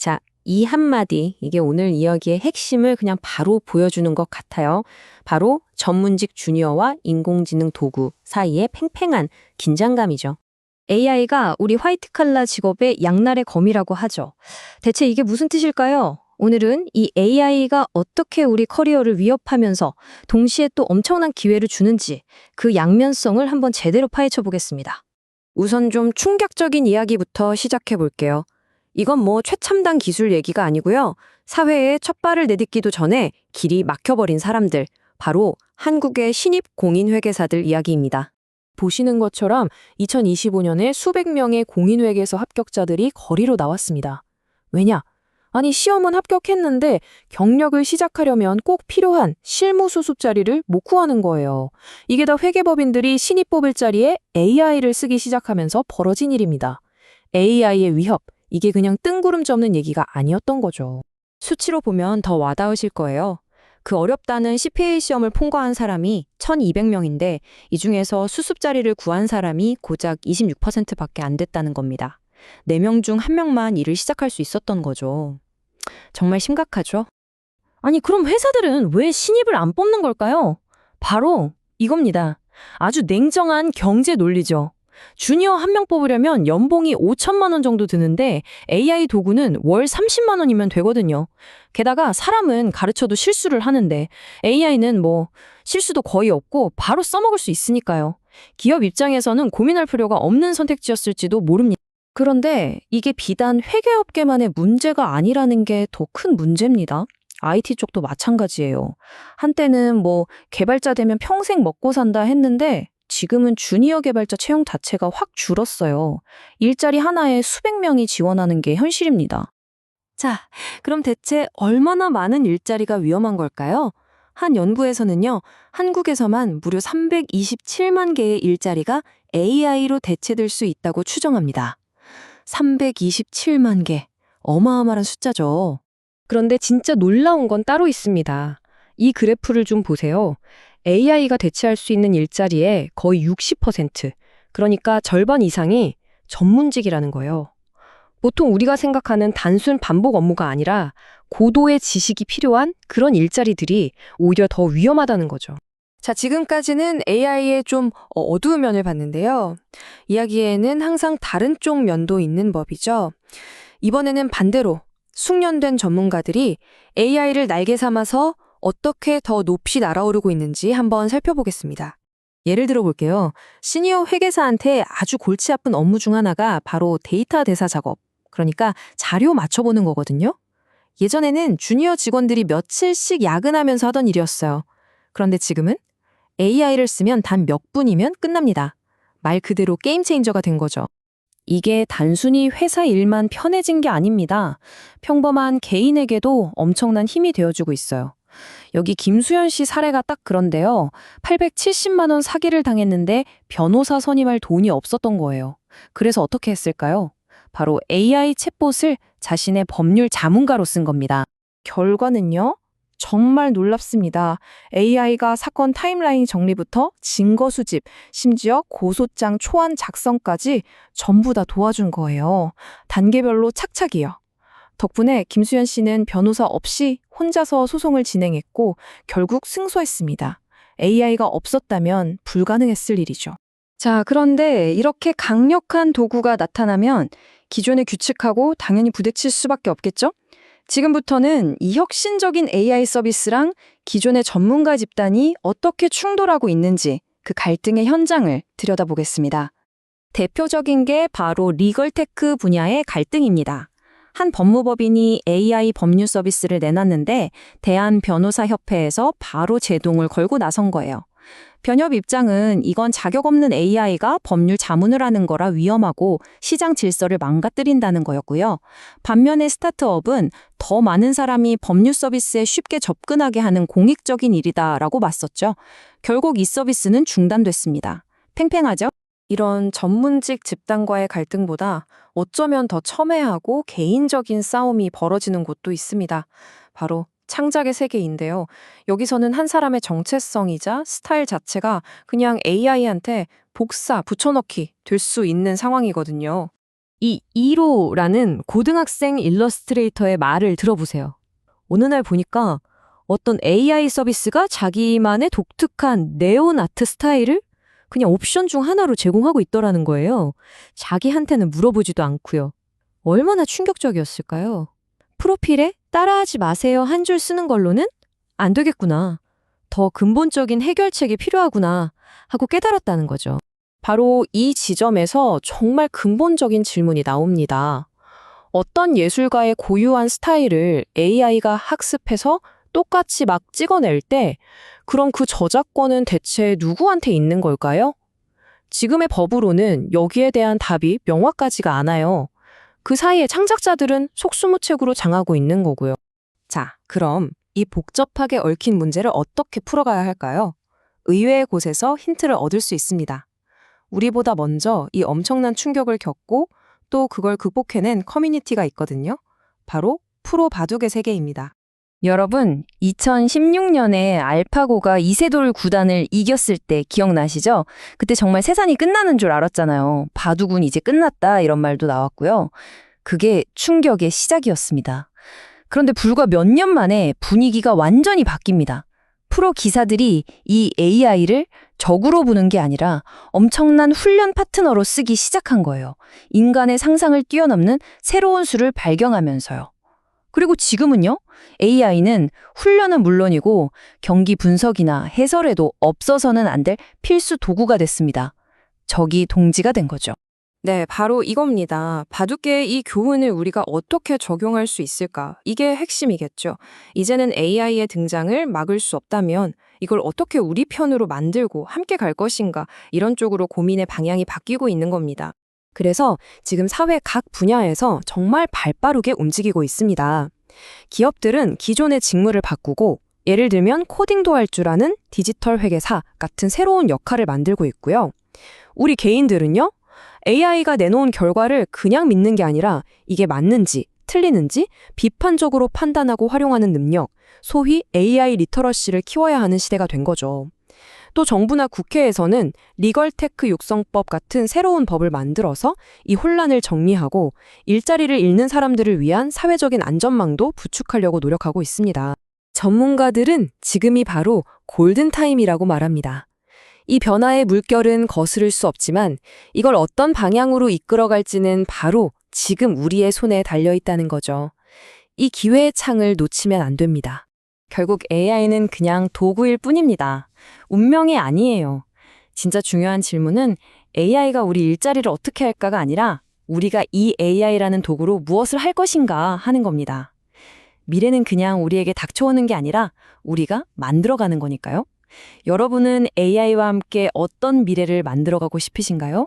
자, 이 한마디, 이게 오늘 이야기의 핵심을 그냥 바로 보여주는 것 같아요. 바로 전문직 주니어와 인공지능 도구 사이의 팽팽한 긴장감이죠. AI가 우리 화이트칼라 직업의 양날의 검이라고 하죠. 대체 이게 무슨 뜻일까요? 오늘은 이 AI가 어떻게 우리 커리어를 위협하면서 동시에 또 엄청난 기회를 주는지 그 양면성을 한번 제대로 파헤쳐 보겠습니다. 우선 좀 충격적인 이야기부터 시작해 볼게요. 이건 뭐 최첨단 기술 얘기가 아니고요. 사회에 첫 발을 내딛기도 전에 길이 막혀버린 사람들, 바로 한국의 신입 공인회계사들 이야기입니다. 보시는 것처럼 2025년에 수백 명의 공인회계사 합격자들이 거리로 나왔습니다. 왜냐? 아니 시험은 합격했는데 경력을 시작하려면 꼭 필요한 실무 수습 자리를 못 구하는 거예요. 이게 다 회계법인들이 신입 뽑을 자리에 AI를 쓰기 시작하면서 벌어진 일입니다. AI의 위협, 이게 그냥 뜬구름 접는 얘기가 아니었던 거죠. 수치로 보면 더 와닿으실 거예요. 그 어렵다는 CPA 시험을 통과한 사람이 1,200명인데 이 중에서 수습 자리를 구한 사람이 고작 26%밖에 안 됐다는 겁니다. 4명 중 1명만 일을 시작할 수 있었던 거죠. 정말 심각하죠? 아니, 그럼 회사들은 왜 신입을 안 뽑는 걸까요? 바로 이겁니다. 아주 냉정한 경제 논리죠. 주니어 1명 뽑으려면 연봉이 5천만 원 정도 드는데 AI 도구는 월 30만 원이면 되거든요. 게다가 사람은 가르쳐도 실수를 하는데 AI는 뭐 실수도 거의 없고 바로 써먹을 수 있으니까요. 기업 입장에서는 고민할 필요가 없는 선택지였을지도 모릅니다. 그런데 이게 비단 회계업계만의 문제가 아니라는 게 더 큰 문제입니다. IT 쪽도 마찬가지예요. 한때는 뭐 개발자 되면 평생 먹고 산다 했는데 지금은 주니어 개발자 채용 자체가 확 줄었어요. 일자리 하나에 수백 명이 지원하는 게 현실입니다. 자, 그럼 대체 얼마나 많은 일자리가 위험한 걸까요? 한 연구에서는요, 한국에서만 무려 327만 개의 일자리가 AI로 대체될 수 있다고 추정합니다. 327만 개. 어마어마한 숫자죠. 그런데 진짜 놀라운 건 따로 있습니다. 이 그래프를 좀 보세요. AI가 대체할 수 있는 일자리의 거의 60%, 그러니까 절반 이상이 전문직이라는 거예요. 보통 우리가 생각하는 단순 반복 업무가 아니라 고도의 지식이 필요한 그런 일자리들이 오히려 더 위험하다는 거죠. 자, 지금까지는 AI의 좀 어두운 면을 봤는데요. 이야기에는 항상 다른 쪽 면도 있는 법이죠. 이번에는 반대로 숙련된 전문가들이 AI를 날개 삼아서 어떻게 더 높이 날아오르고 있는지 한번 살펴보겠습니다. 예를 들어 볼게요. 시니어 회계사한테 아주 골치 아픈 업무 중 하나가 바로 데이터 대사 작업, 그러니까 자료 맞춰보는 거거든요. 예전에는 주니어 직원들이 며칠씩 야근하면서 하던 일이었어요. 그런데 지금은 AI를 쓰면 단 몇 분이면 끝납니다. 말 그대로 게임 체인저가 된 거죠. 이게 단순히 회사 일만 편해진 게 아닙니다. 평범한 개인에게도 엄청난 힘이 되어주고 있어요. 여기 김수현 씨 사례가 딱 그런데요. 870만 원 사기를 당했는데 변호사 선임할 돈이 없었던 거예요. 그래서 어떻게 했을까요? 바로 AI 챗봇을 자신의 법률 자문가로 쓴 겁니다. 결과는요? 정말 놀랍습니다. AI가 사건 타임라인 정리부터 증거 수집, 심지어 고소장 초안 작성까지 전부 다 도와준 거예요. 단계별로 착착이요. 덕분에 김수현 씨는 변호사 없이 혼자서 소송을 진행했고 결국 승소했습니다. AI가 없었다면 불가능했을 일이죠. 자, 그런데 이렇게 강력한 도구가 나타나면 기존의 규칙하고 당연히 부딪힐 수밖에 없겠죠? 지금부터는 이 혁신적인 AI 서비스랑 기존의 전문가 집단이 어떻게 충돌하고 있는지 그 갈등의 현장을 들여다보겠습니다. 대표적인 게 바로 리걸테크 분야의 갈등입니다. 한 법무법인이 AI 법률 서비스를 내놨는데 대한변호사협회에서 바로 제동을 걸고 나선 거예요. 변협 입장은 이건 자격 없는 AI가 법률 자문을 하는 거라 위험하고 시장 질서를 망가뜨린다는 거였고요. 반면에 스타트업은 더 많은 사람이 법률 서비스에 쉽게 접근하게 하는 공익적인 일이다라고 맞섰죠. 결국 이 서비스는 중단됐습니다. 팽팽하죠? 이런 전문직 집단과의 갈등보다 어쩌면 더 첨예하고 개인적인 싸움이 벌어지는 곳도 있습니다. 바로 창작의 세계인데요. 여기서는 한 사람의 정체성이자 스타일 자체가 그냥 AI한테 복사, 붙여넣기 될 수 있는 상황이거든요. 이 이로라는 고등학생 일러스트레이터의 말을 들어보세요. 어느 날 보니까 어떤 AI 서비스가 자기만의 독특한 네온 아트 스타일을 그냥 옵션 중 하나로 제공하고 있더라는 거예요. 자기한테는 물어보지도 않고요. 얼마나 충격적이었을까요? 프로필에 따라하지 마세요 한 줄 쓰는 걸로는 안 되겠구나. 더 근본적인 해결책이 필요하구나 하고 깨달았다는 거죠. 바로 이 지점에서 정말 근본적인 질문이 나옵니다. 어떤 예술가의 고유한 스타일을 AI가 학습해서 똑같이 막 찍어낼 때, 그럼 그 저작권은 대체 누구한테 있는 걸까요? 지금의 법으로는 여기에 대한 답이 명확하지가 않아요. 그 사이에 창작자들은 속수무책으로 장하고 있는 거고요. 자, 그럼 이 복잡하게 얽힌 문제를 어떻게 풀어가야 할까요? 의외의 곳에서 힌트를 얻을 수 있습니다. 우리보다 먼저 이 엄청난 충격을 겪고 또 그걸 극복해낸 커뮤니티가 있거든요. 바로 프로 바둑의 세계입니다. 여러분, 2016년에 알파고가 이세돌 구단을 이겼을 때 기억나시죠? 그때 정말 세상이 끝나는 줄 알았잖아요. 바둑은 이제 끝났다 이런 말도 나왔고요. 그게 충격의 시작이었습니다. 그런데 불과 몇 년 만에 분위기가 완전히 바뀝니다. 프로 기사들이 이 AI를 적으로 보는 게 아니라 엄청난 훈련 파트너로 쓰기 시작한 거예요. 인간의 상상을 뛰어넘는 새로운 수를 발견하면서요. 그리고 지금은요, AI는 훈련은 물론이고 경기 분석이나 해설에도 없어서는 안 될 필수 도구가 됐습니다. 적이 동지가 된 거죠. 네, 바로 이겁니다. 바둑계의 이 교훈을 우리가 어떻게 적용할 수 있을까? 이게 핵심이겠죠. 이제는 AI의 등장을 막을 수 없다면 이걸 어떻게 우리 편으로 만들고 함께 갈 것인가? 이런 쪽으로 고민의 방향이 바뀌고 있는 겁니다. 그래서 지금 사회 각 분야에서 정말 발빠르게 움직이고 있습니다. 기업들은 기존의 직무를 바꾸고 예를 들면 코딩도 할 줄 아는 디지털 회계사 같은 새로운 역할을 만들고 있고요. 우리 개인들은요, AI가 내놓은 결과를 그냥 믿는 게 아니라 이게 맞는지, 틀리는지 비판적으로 판단하고 활용하는 능력, 소위 AI 리터러시를 키워야 하는 시대가 된 거죠. 또 정부나 국회에서는 리걸테크 육성법 같은 새로운 법을 만들어서 이 혼란을 정리하고 일자리를 잃는 사람들을 위한 사회적인 안전망도 구축하려고 노력하고 있습니다. 전문가들은 지금이 바로 골든타임이라고 말합니다. 이 변화의 물결은 거스를 수 없지만 이걸 어떤 방향으로 이끌어갈지는 바로 지금 우리의 손에 달려있다는 거죠. 이 기회의 창을 놓치면 안 됩니다. 결국 AI는 그냥 도구일 뿐입니다. 운명이 아니에요. 진짜 중요한 질문은 AI가 우리 일자리를 어떻게 할까가 아니라 우리가 이 AI라는 도구로 무엇을 할 것인가 하는 겁니다. 미래는 그냥 우리에게 닥쳐오는 게 아니라 우리가 만들어가는 거니까요. 여러분은 AI와 함께 어떤 미래를 만들어가고 싶으신가요?